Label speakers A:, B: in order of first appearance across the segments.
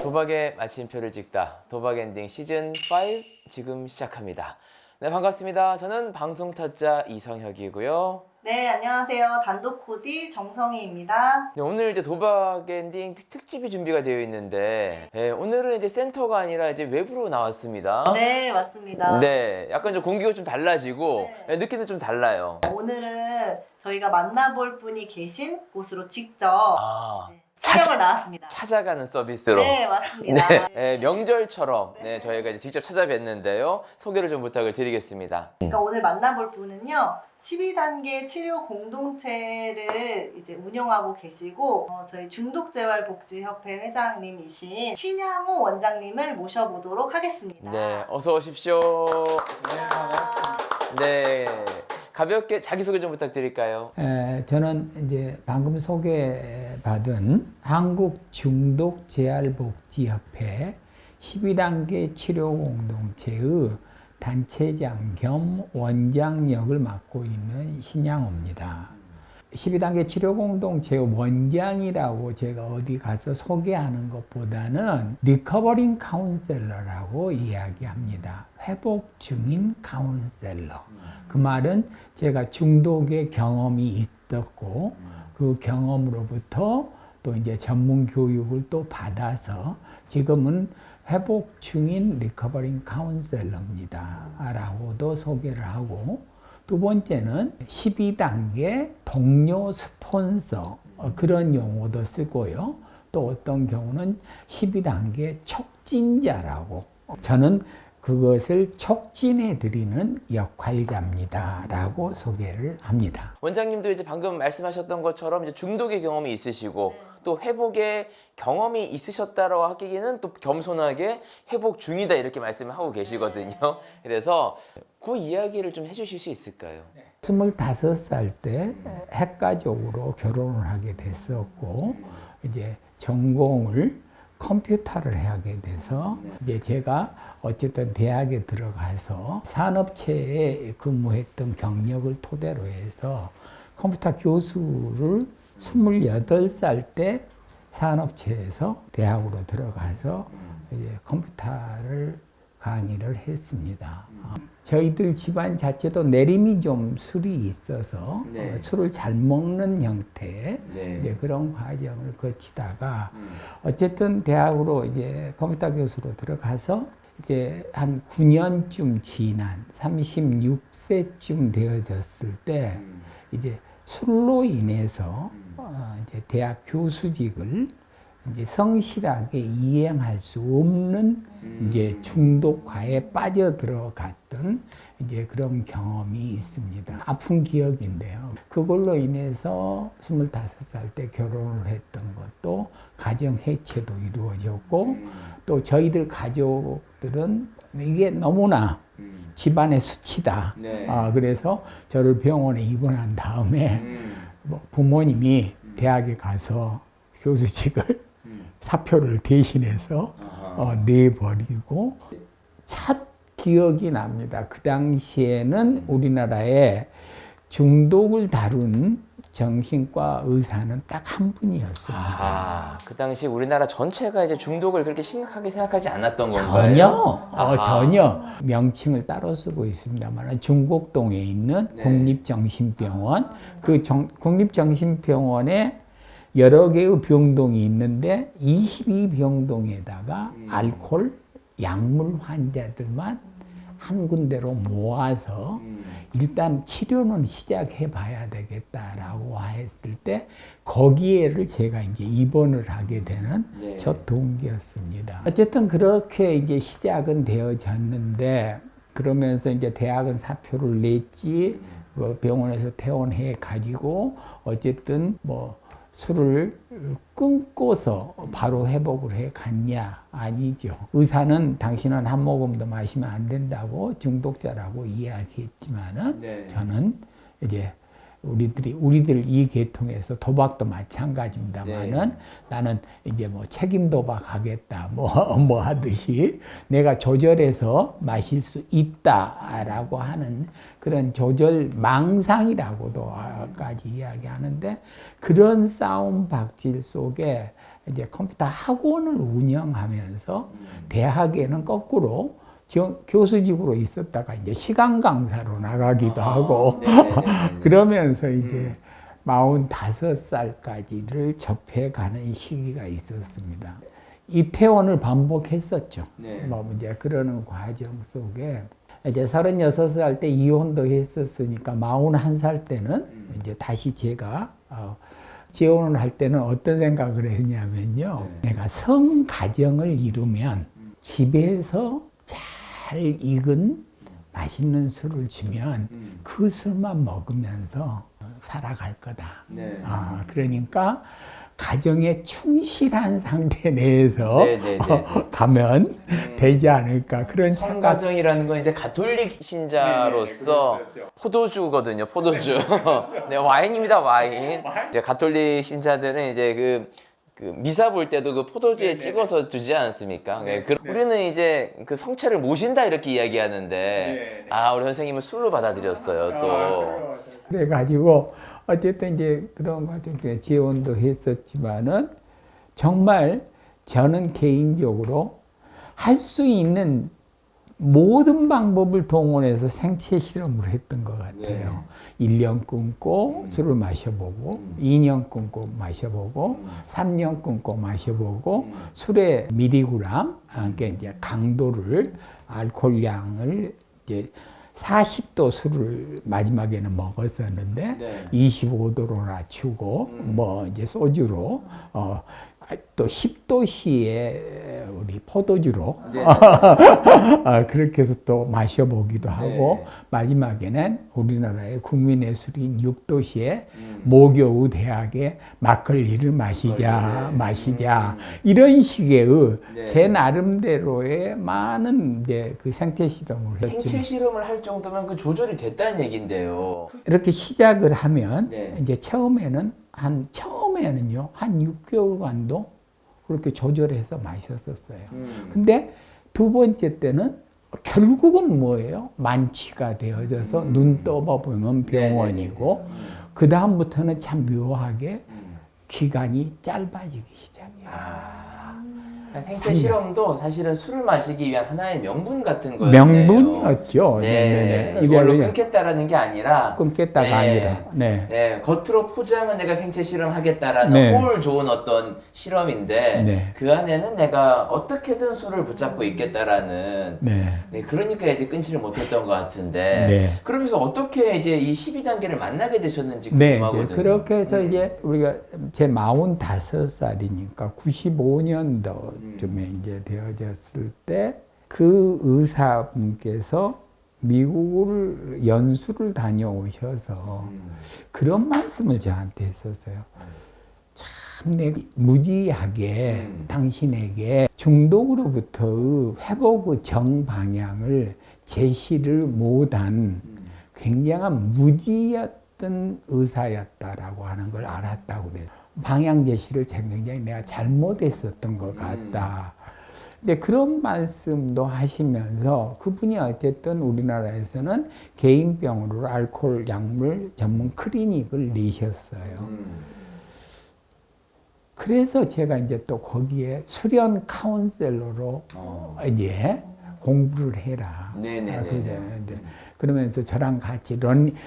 A: 도박의 마침표를 찍다. 도박 엔딩 시즌 5 지금 시작합니다. 네, 반갑습니다. 저는 방송 타짜 이성혁이고요.
B: 네, 안녕하세요. 단독 코디 정성희입니다.
A: 네, 오늘 이제 도박 엔딩 특집이 준비가 되어 있는데, 오늘은 이제 센터가 아니라 이제 외부로 나왔습니다.
B: 네, 맞습니다.
A: 네, 약간 좀 공기가 좀 달라지고
B: 네.
A: 느낌도 좀 달라요.
B: 오늘은 저희가 만나볼 분이 계신 곳으로 직접
A: 아,
B: 촬영을 나왔습니다.
A: 찾아가는 서비스로.
B: 네, 맞습니다.
A: 네, 명절처럼
B: 네.
A: 저희가 이제 직접 찾아뵀는데요. 소개를 좀 부탁을 드리겠습니다.
B: 그러니까 오늘 만나볼 분은요. 12단계 치료 공동체를 이제 운영하고 계시고 저희 중독재활복지협회 회장님이신 신양호 원장님을 모셔보도록 하겠습니다.
A: 네, 어서 오십시오. 네, 가볍게 자기소개 좀 부탁드릴까요?
C: 저는 이제 방금 소개받은 한국중독재활복지협회 12단계 치료공동체의 단체장 겸 원장 역을 맡고 있는 신양호입니다. 12단계 치료공동체의 원장이라고 제가 어디 가서 소개하는 것보다는 리커버링 카운셀러라고 이야기합니다. 회복 중인 카운셀러. 그 말은 제가 중독의 경험이 있었고 그 경험으로부터 또 이제 전문 교육을 또 받아서 지금은 회복 중인 리커버링 카운셀러입니다. 라고도 소개를 하고 두 번째는 12단계 동료 스폰서 그런 용어도 쓰고요. 또 어떤 경우는 12단계 촉진자라고 저는 그것을 촉진해 드리는 역할자입니다. 라고 소개를 합니다.
A: 원장님도 이제 방금 말씀하셨던 것처럼 이제 중독의 경험이 있으시고 또 회복의 경험이 있으셨다라고 하기에는 또 겸손하게 회복 중이다 이렇게 말씀을 하고 계시거든요. 그래서 그 이야기를 좀 해주실 수 있을까요?
C: 25살 때 핵가족으로 결혼을 하게 됐었고 이제 전공을 컴퓨터를 하게 돼서 이제 제가 어쨌든 대학에 들어가서 산업체에 근무했던 경력을 토대로 해서 컴퓨터 교수를 28살 때 산업체에서 대학으로 들어가서 이제 컴퓨터를 강의를 했습니다. 저희들 집안 자체도 내림이 좀 술이 있어서
A: 네.
C: 술을 잘 먹는 형태의
A: 네.
C: 이제 그런 과정을 거치다가 어쨌든 대학으로 이제 컴퓨터 교수로 들어가서 이제 한 9년쯤 지난 36세쯤 되어졌을 때 이제 술로 인해서 이제 대학 교수직을 이제 성실하게 이행할 수 없는 이제 중독과에 빠져들어갔던 이제 그런 경험이 있습니다. 아픈 기억인데요. 그걸로 인해서 25살 때 결혼을 했던 것도 가정 해체도 이루어졌고 또 저희들 가족들은 이게 너무나 집안의 수치다.
A: 네.
C: 그래서 저를 병원에 입원한 다음에 뭐 부모님이 대학에 가서 교수직을 사표를 대신해서 내버리고 첫 기억이 납니다. 그 당시에는 우리나라에 중독을 다룬 정신과 의사는 딱 한 분이었습니다.
A: 그 당시 우리나라 전체가 이제 중독을 그렇게 심각하게 생각하지 않았던 건가요?
C: 전혀 명칭을 따로 쓰고 있습니다만 중곡동에 있는
A: 네.
C: 국립정신병원 국립정신병원에 여러 개의 병동이 있는데 22병동에다가 알코올 약물 환자들만 한 군데로 모아서 일단 치료는 시작해 봐야 되겠다라고 했을 때 거기에를 제가 이제 입원을 하게 되는
A: 네.
C: 첫 동기였습니다. 어쨌든 그렇게 이제 시작은 되어졌는데 그러면서 이제 대학은 사표를 냈지 병원에서 퇴원해 가지고 어쨌든 뭐 술을 끊고서 바로 회복을 해 갔냐? 아니죠. 의사는 당신은 한 모금도 마시면 안 된다고 중독자라고 이야기했지만은
A: 네.
C: 저는 이제 우리들 이 계통에서 도박도 마찬가지입니다만은 나는 이제 뭐 책임 도박하겠다 뭐 하듯이 내가 조절해서 마실 수 있다라고 하는 그런 조절 망상이라고도까지 이야기하는데 그런 싸움 박질 속에 이제 컴퓨터 학원을 운영하면서 대학에는 거꾸로 교수직으로 있었다가 이제 시간 강사로 나가기도 하고 그러면서 이제 45살까지를 접해가는 시기가 있었습니다. 이태원을 반복했었죠. 뭐 이제 그러는 과정 속에 이제 36살 때 이혼도 했었으니까 41살 때는 이제 다시 제가 재혼을 할 때는 어떤 생각을 했냐면요. 내가 성가정을 이루면 집에서 잘 익은 맛있는 술을 주면 그 술만 먹으면서 살아갈 거다. 그러니까 가정에 충실한 상태 내에서 가면 되지 않을까 그런
A: 성가정이라는 건 이제 가톨릭 신자로서 포도주거든요. 포도주. 네, 와인입니다. 와인. 이제 가톨릭 신자들은 이제 그 미사 볼 때도 그 포도주에 찍어서 주지 않습니까? 우리는 이제 그 성체를 모신다 이렇게 이야기하는데 우리 선생님은 술로 받아들였어요. 또
C: 그래가지고 어쨌든 이제 그런 과정 중에 재혼도 했었지만은 정말 저는 개인적으로 할 수 있는 모든 방법을 동원해서 생체 실험을 했던 것 같아요. 1년 끊고 술을 마셔보고 2년 끊고 마셔보고 3년 끊고 마셔보고 술의 미리그램, 그러니까 이제 강도를 알코올량을 이제 40도 술을 마지막에는 먹었었는데 25도로 낮추고 뭐 이제 소주로 또 10도씨에 우리 포도주로 그렇게 해서 또 마셔보기도 하고 마지막에는 우리나라의 국민의 술인 6도씨에 모교우 대학에 막걸리를 마시자 이런 식의 제 나름대로의 많은 이제 그 생체 실험을 했죠.
A: 생체 실험을 할 정도면 그 조절이 됐다는 얘긴데요.
C: 이렇게 시작을 하면 이제 처음에는요 한 6개월간도 그렇게 조절해서 마셨었어요. 근데 두 번째 때는 결국은 뭐예요? 만취가 되어져서 눈 떠보면 병원이고 그 다음부터는 참 묘하게 기간이 짧아지기 시작해요.
A: 생체 실험도 사실은 술을 마시기 위한 하나의 명분 같은 거예요.
C: 명분이었죠.
A: 이걸로 끊겠다라는 게 아니라
C: 끊겠다가 아니라
A: 겉으로 포장은 내가 생체 실험하겠다라는 홀 좋은 어떤 실험인데 그 안에는 내가 어떻게든 술을 붙잡고 있겠다라는 그러니까 이제 끊지를 못했던 것 같은데 그러면서 어떻게 이제 이 12단계를 만나게 되셨는지 궁금하거든요.
C: 그렇게 해서 이제 우리가 제 45살이니까 95년도 쯤에 이제 되어졌을 때 그 의사분께서 미국을 연수를 다녀오셔서 그런 말씀을 저한테 했었어요. 참 내가 무지하게 당신에게 중독으로부터의 회복의 정방향을 제시를 못한 굉장한 무지였던 의사였다라고 하는 걸 알았다고 그래요. 방향 제시를 굉장히 내가 잘못했었던 것 같다. 근데 그런 말씀도 하시면서 그분이 어쨌든 우리나라에서는 개인병으로 알코올 약물 전문 클리닉을 내셨어요. 그래서 제가 이제 또 거기에 수련 카운셀러로 이제 공부를 해라. 그러면서 저랑 같이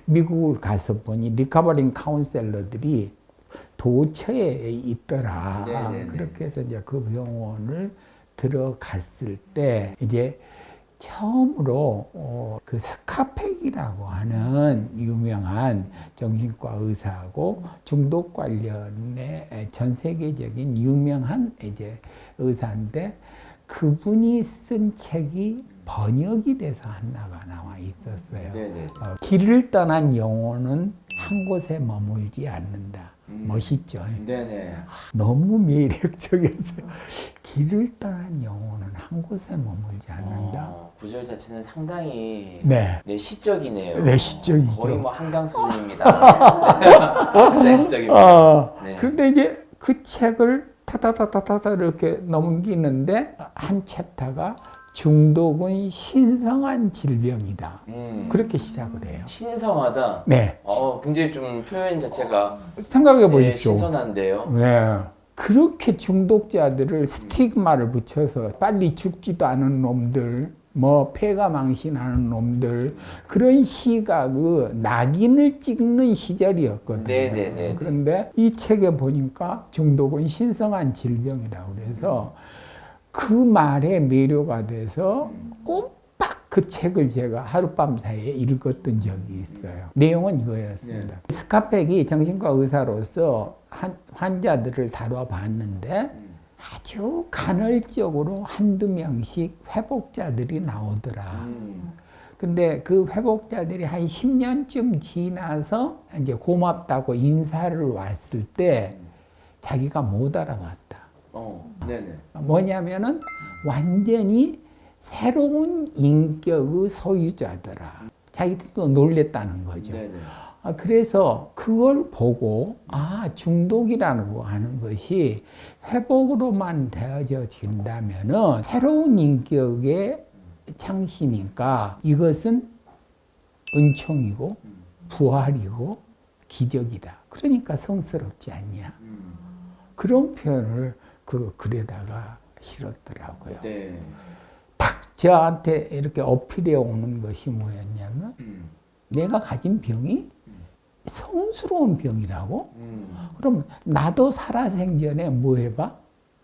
C: 미국을 가서 보니 리커버링 카운셀러들이 도처에 있더라. 그렇게 해서 이제 그 병원을 들어갔을 때 이제 처음으로 그 스카펙이라고 하는 유명한 정신과 의사하고 중독 관련의 전 세계적인 유명한 이제 의사인데 그분이 쓴 책이 번역이 돼서 하나가 나와 있었어요. 길을 떠난 영혼은 한 곳에 머물지 않는다. 멋있죠. 너무 매력적이었어요. 길을 떠난 영혼은 한 곳에 머물지 않는다.
A: 구절 자체는 상당히 시적이네요.
C: 시적이죠.
A: 거의 뭐 한강 수준입니다. 상당히 시적입니다.
C: 그런데 이제 그 책을 타타타타타 이렇게 넘기는데 한 챕터가 중독은 신성한 질병이다. 그렇게 시작을 해요.
A: 신성하다? 굉장히 좀 표현 자체가
C: 생각해 보십시오.
A: 신선한데요.
C: 그렇게 중독자들을 스티그마를 붙여서 빨리 죽지도 않은 놈들, 뭐 폐가 망신하는 놈들, 그런 시각의 낙인을 찍는 시절이었거든요.
A: 네네네.
C: 그런데 이 책에 보니까 중독은 신성한 질병이라고 그래서 그 말에 매료가 돼서 꼬박 그 책을 제가 하룻밤 사이에 읽었던 적이 있어요. 내용은 이거였습니다. 스카펙이 정신과 의사로서 환자들을 다뤄봤는데 아주 간헐적으로 한두 명씩 회복자들이 나오더라. 근데 그 회복자들이 한 10년쯤 지나서 이제 고맙다고 인사를 왔을 때 자기가 못 알아봤다.
A: 네네.
C: 뭐냐면은 완전히 새로운 인격의 소유자더라. 자기들도 놀랬다는 거죠.
A: 네네.
C: 그래서 그걸 보고 중독이라는 거 하는 것이 회복으로만 되어진다면은 새로운 인격의 창시니까 이것은 은총이고 부활이고 기적이다. 그러니까 성스럽지 않냐. 그런 표현을 그 글에다가 실었더라고요.
A: 네.
C: 딱 저한테 이렇게 어필해 오는 것이 뭐였냐면 내가 가진 병이 성스러운 병이라고? 그럼 나도 살아생전에 뭐 해봐?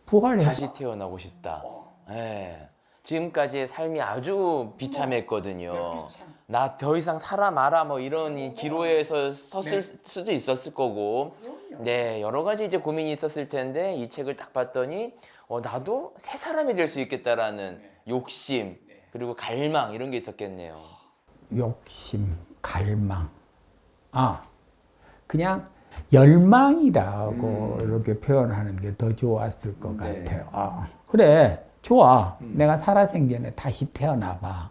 C: 부활해봐.
A: 다시 태어나고 싶다. 네. 지금까지의 삶이 아주 비참했거든요. 나 더 이상 살아 마라 뭐 이런 이 기로에서 섰을 수도 있었을 거고, 네 여러 가지 이제 고민이 있었을 텐데 이 책을 딱 봤더니 나도 새 사람이 될 수 있겠다라는 욕심 그리고 갈망 이런 게 있었겠네요.
C: 욕심, 갈망. 그냥 열망이라고 이렇게 표현하는 게 더 좋았을 것 같아요. 그래, 좋아. 내가 살아생전에 다시 태어나봐.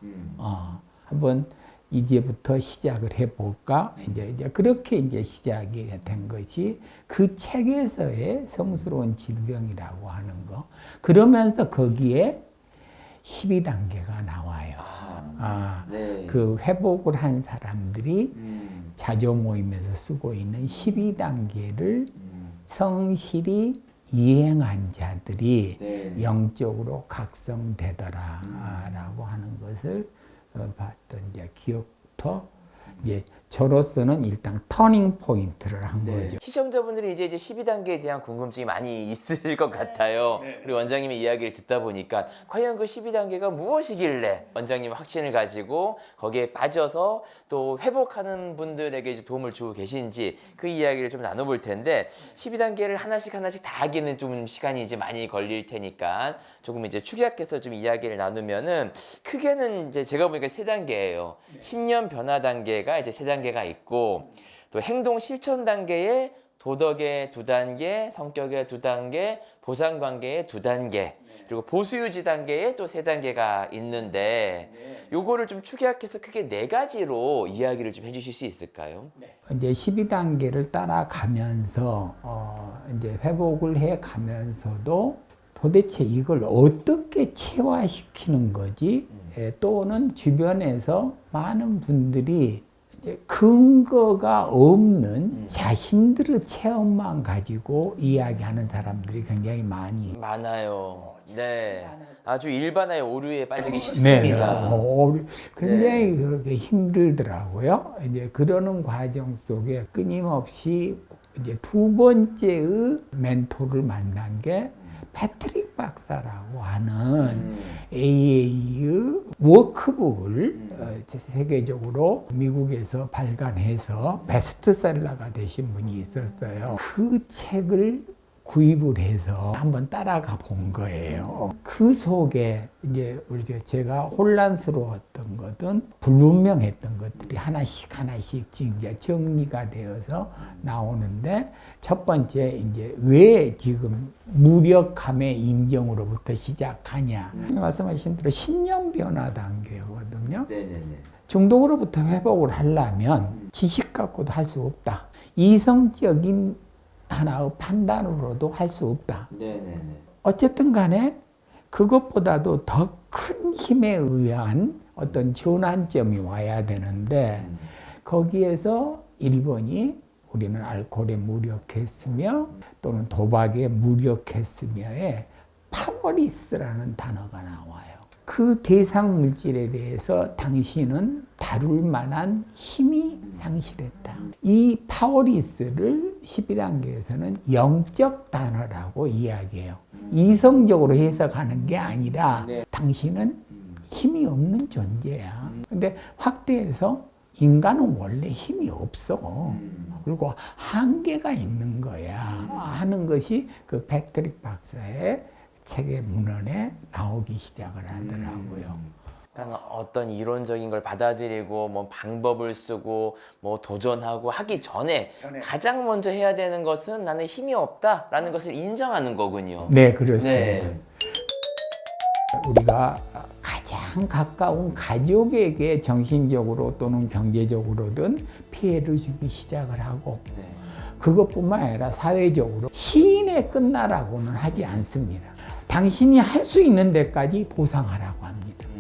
C: 한번 이제부터 시작을 해볼까? 이제 그렇게 이제 시작이 된 것이 그 책에서의 성스러운 질병이라고 하는 거. 그러면서 거기에 12단계가 나와요.
A: 네.
C: 그 회복을 한 사람들이 자조 모임에서 쓰고 있는 12단계를 성실히 이행한 자들이 영적으로 각성되더라라고 하는 것을 봤던 이제 기억부터 이제 저로서는 일단 터닝 포인트를 한 거죠.
A: 시청자분들이 이제 12단계에 대한 궁금증이 많이 있으실 것 같아요. 그리고 원장님의 이야기를 듣다 보니까 과연 그 12단계가 무엇이길래 원장님 확신을 가지고 거기에 빠져서 또 회복하는 분들에게 이제 도움을 주고 계신지 그 이야기를 좀 나눠볼 텐데 12단계를 하나씩 다 하기는 좀 시간이 이제 많이 걸릴 테니까 조금 이제 축약해서 좀 이야기를 나누면은 크게는 이제 제가 보니까 3단계예요. 신념 변화 단계가 이제 3단계가 있고 또 행동 실천 단계에 도덕의 2단계, 성격의 2단계, 보상 관계의 2단계, 그리고 보수 유지 단계에 또 3단계가 있는데 요거를 좀 축약해서 크게 4가지로 이야기를 좀 해주실 수 있을까요?
C: 이제 12단계를 따라가면서 이제 회복을 해 가면서도 도대체 이걸 어떻게 체화시키는 거지? 또는 주변에서 많은 분들이 근거가 없는 자신들의 체험만 가지고 이야기하는 사람들이 굉장히
A: 많아요. 네. 아주 일반화의 오류에 빠지기 쉽습니다.
C: 굉장히 그렇게 힘들더라고요. 이제 그러는 과정 속에 끊임없이 이제 2번째의 멘토를 만난 게 패트릭 박사라고 하는 AA의 워크북을 세계적으로 미국에서 발간해서 베스트셀러가 되신 분이 있었어요. 그 책을 구입을 해서 한번 따라가 본 거예요. 그 속에 이제 제가 혼란스러웠던 것은 불분명했던 것들이 하나씩 이제 정리가 되어서 나오는데 첫 번째 이제 왜 지금 무력함의 인정으로부터 시작하냐. 말씀하신 대로 신념 변화 단계거든요. 중독으로부터 회복을 하려면 지식 갖고도 할 수 없다. 이성적인 하나의 판단으로도 할 수 없다. 어쨌든 간에 그것보다도 더 큰 힘에 의한 어떤 전환점이 와야 되는데 거기에서 1번이 우리는 알코올에 무력했으며 또는 도박에 무력했으며의 파워리스라는 단어가 나와요. 그 대상 물질에 대해서 당신은 다룰 만한 힘이 상실했다. 이 파워리스를 12단계에서는 영적 단어라고 이야기해요. 이성적으로 해석하는 게 아니라 당신은 힘이 없는 존재야. 근데 확대해서 인간은 원래 힘이 없어. 그리고 한계가 있는 거야. 하는 것이 그 패트릭 박사의 책의 문헌에 나오기 시작을 하더라고요.
A: 그러니까 어떤 이론적인 걸 받아들이고 뭐 방법을 쓰고 뭐 도전하고 하기 전에 가장 먼저 해야 되는 것은 나는 힘이 없다라는 것을 인정하는 거군요.
C: 네, 그렇습니다.
A: 네.
C: 우리가 가장 가까운 가족에게 정신적으로 또는 경제적으로든 피해를 주기 시작을 하고 그것뿐만 아니라 사회적으로 시인의 끝나라고는 하지 않습니다. 당신이 할 수 있는 데까지 보상하라고